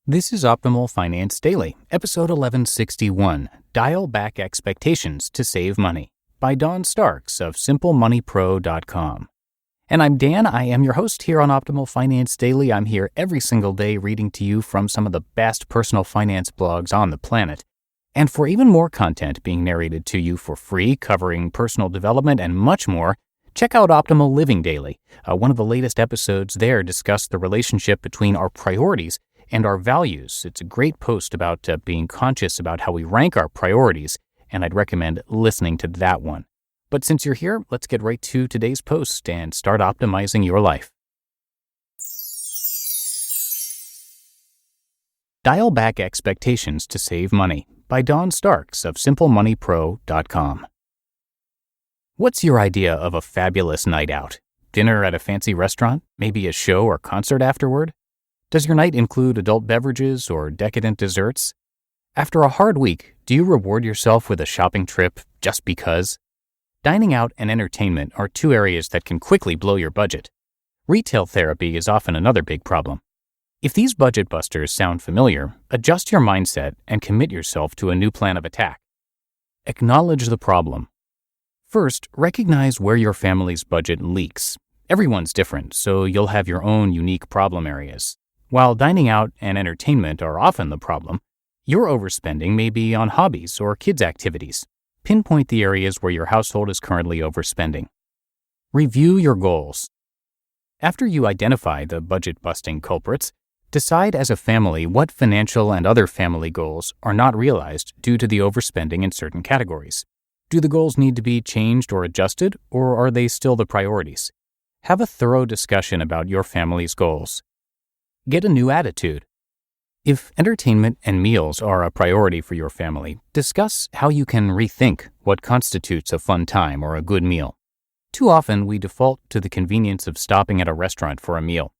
This is Optimal Finance Daily, episode 1161, Dial Back Expectations to Save Money, by Don Starks of SimpleMoneyPro.com. And I'm Dan. I am your host here on Optimal Finance Daily. I'm here every single day reading to you from some of the best personal finance blogs on the planet. And for even more content being narrated to you for free, covering personal development and much more, check out Optimal Living Daily. One of the latest episodes there discuss the relationship between our priorities and our values. It's a great post about being conscious about how we rank our priorities, and I'd recommend listening to that one. But since you're here, let's get right to today's post and start optimizing your life. Dial Back Expectations to Save Money, by Don Starks of SimpleMoneyPro.com. What's your idea of a fabulous night out? Dinner at a fancy restaurant? Maybe a show or concert afterward? Does your night include adult beverages or decadent desserts? After a hard week, do you reward yourself with a shopping trip just because? Dining out and entertainment are two areas that can quickly blow your budget. Retail therapy is often another big problem. If these budget busters sound familiar, adjust your mindset and commit yourself to a new plan of attack. Acknowledge the problem. First, recognize where your family's budget leaks. Everyone's different, so you'll have your own unique problem areas. While dining out and entertainment are often the problem, your overspending may be on hobbies or kids' activities. Pinpoint the areas where your household is currently overspending. Review your goals. After you identify the budget-busting culprits, decide as a family what financial and other family goals are not realized due to the overspending in certain categories. Do the goals need to be changed or adjusted, or are they still the priorities? Have a thorough discussion about your family's goals. Get a new attitude. If entertainment and meals are a priority for your family, discuss how you can rethink what constitutes a fun time or a good meal. Too often, we default to the convenience of stopping at a restaurant for a meal.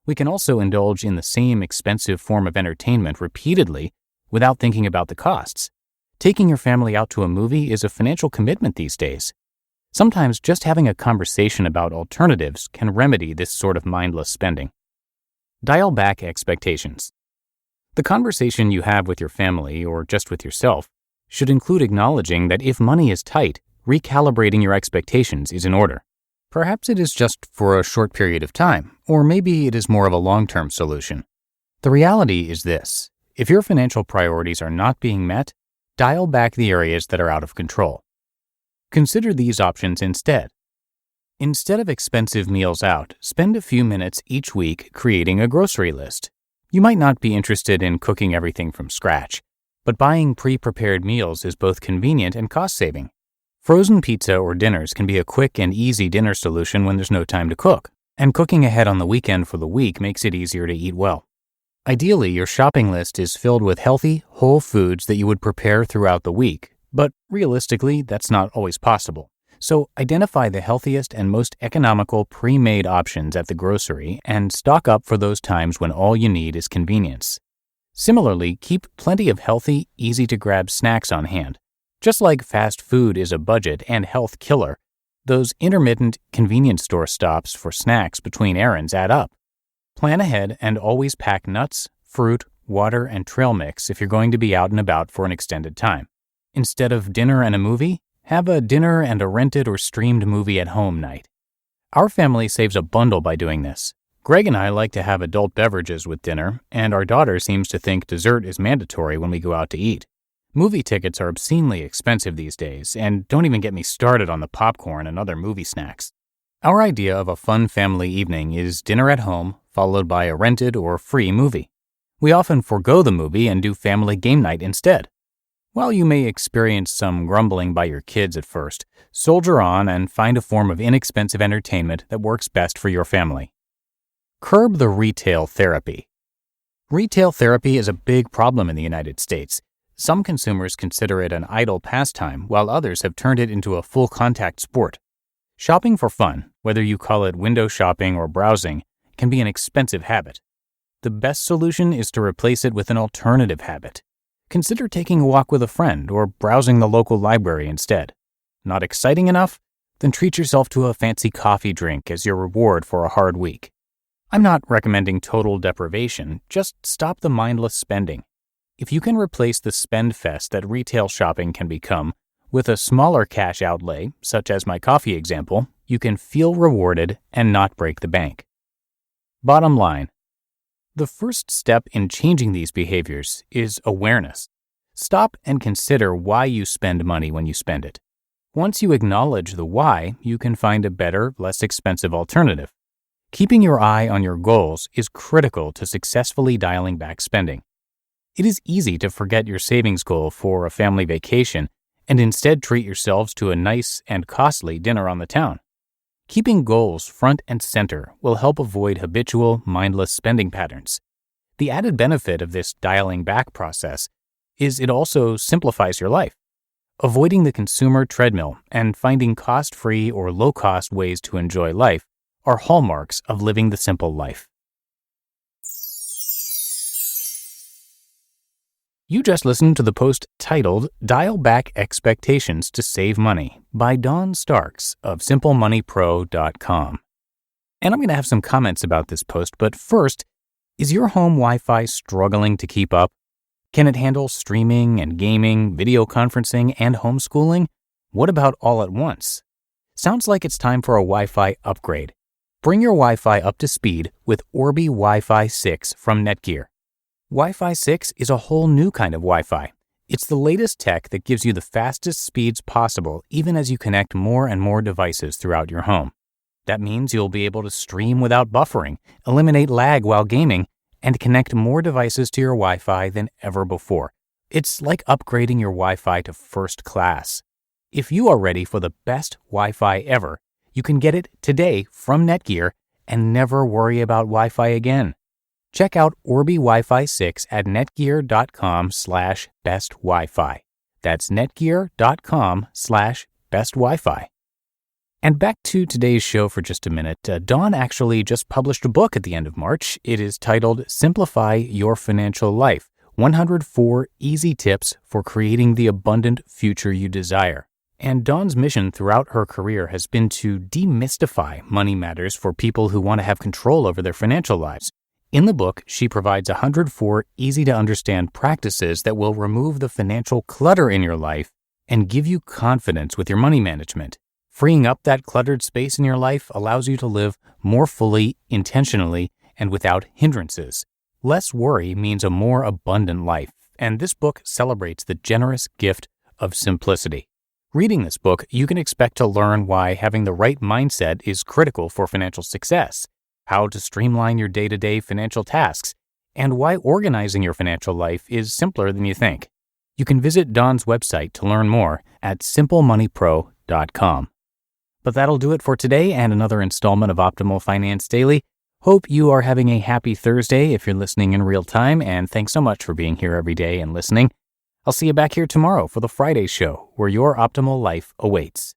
We can also indulge in the same expensive form of entertainment repeatedly without thinking about the costs. Taking your family out to a movie is a financial commitment these days. Sometimes just having a conversation about alternatives can remedy this sort of mindless spending. Dial back expectations. The conversation you have with your family, or just with yourself, should include acknowledging that if money is tight, recalibrating your expectations is in order. Perhaps it is just for a short period of time, or maybe it is more of a long-term solution. The reality is this: if your financial priorities are not being met, dial back the areas that are out of control. Consider these options instead. Instead of expensive meals out, spend a few minutes each week creating a grocery list. You might not be interested in cooking everything from scratch, but buying pre-prepared meals is both convenient and cost-saving. Frozen pizza or dinners can be a quick and easy dinner solution when there's no time to cook, and cooking ahead on the weekend for the week makes it easier to eat well. Ideally, your shopping list is filled with healthy, whole foods that you would prepare throughout the week, but realistically, that's not always possible. So identify the healthiest and most economical pre-made options at the grocery and stock up for those times when all you need is convenience. Similarly, keep plenty of healthy, easy-to-grab snacks on hand. Just like fast food is a budget and health killer, those intermittent convenience store stops for snacks between errands add up. Plan ahead and always pack nuts, fruit, water, and trail mix if you're going to be out and about for an extended time. Instead of dinner and a movie, have a dinner and a rented or streamed movie at home night. Our family saves a bundle by doing this. Greg and I like to have adult beverages with dinner, and our daughter seems to think dessert is mandatory when we go out to eat. Movie tickets are obscenely expensive these days, and don't even get me started on the popcorn and other movie snacks. Our idea of a fun family evening is dinner at home, followed by a rented or free movie. We often forego the movie and do family game night instead. While you may experience some grumbling by your kids at first, soldier on and find a form of inexpensive entertainment that works best for your family. Curb the retail therapy. Retail therapy is a big problem in the United States. Some consumers consider it an idle pastime, while others have turned it into a full-contact sport. Shopping for fun, whether you call it window shopping or browsing, can be an expensive habit. The best solution is to replace it with an alternative habit. Consider taking a walk with a friend or browsing the local library instead. Not exciting enough? Then treat yourself to a fancy coffee drink as your reward for a hard week. I'm not recommending total deprivation, just stop the mindless spending. If you can replace the spend fest that retail shopping can become with a smaller cash outlay, such as my coffee example, you can feel rewarded and not break the bank. Bottom line, the first step in changing these behaviors is awareness. Stop and consider why you spend money when you spend it. Once you acknowledge the why, you can find a better, less expensive alternative. Keeping your eye on your goals is critical to successfully dialing back spending. It is easy to forget your savings goal for a family vacation and instead treat yourselves to a nice and costly dinner on the town. Keeping goals front and center will help avoid habitual, mindless spending patterns. The added benefit of this dialing back process is it also simplifies your life. Avoiding the consumer treadmill and finding cost-free or low-cost ways to enjoy life are hallmarks of living the simple life. You just listened to the post titled Dial Back Expectations to Save Money by Dawn Starks of SimpleMoneyPro.com. And I'm going to have some comments about this post, but first, is your home Wi-Fi struggling to keep up? Can it handle streaming and gaming, video conferencing, and homeschooling? What about all at once? Sounds like it's time for a Wi-Fi upgrade. Bring your Wi-Fi up to speed with Orbi WiFi 6 from NETGEAR. Wi-Fi 6 is a whole new kind of Wi-Fi. It's the latest tech that gives you the fastest speeds possible even as you connect more and more devices throughout your home. That means you'll be able to stream without buffering, eliminate lag while gaming, and connect more devices to your Wi-Fi than ever before. It's like upgrading your Wi-Fi to first class. If you are ready for the best Wi-Fi ever, you can get it today from NETGEAR and never worry about Wi-Fi again. Check out Orbi WiFi 6 at netgear.com/bestwifi. That's netgear.com/bestwifi. And back to today's show for just a minute. Dawn actually just published a book at the end of March. It is titled Simplify Your Financial Life, 104 Easy Tips for Creating the Abundant Future You Desire. And Dawn's mission throughout her career has been to demystify money matters for people who want to have control over their financial lives. In the book, she provides 104 easy-to-understand practices that will remove the financial clutter in your life and give you confidence with your money management. Freeing up that cluttered space in your life allows you to live more fully, intentionally, and without hindrances. Less worry means a more abundant life, and this book celebrates the generous gift of simplicity. Reading this book, you can expect to learn why having the right mindset is critical for financial success, how to streamline your day-to-day financial tasks, and why organizing your financial life is simpler than you think. You can visit Dawn's website to learn more at SimpleMoneyPro.com. But that'll do it for today and another installment of Optimal Finance Daily. Hope you are having a happy Thursday if you're listening in real time, and thanks so much for being here every day and listening. I'll see you back here tomorrow for the Friday show, where your optimal life awaits.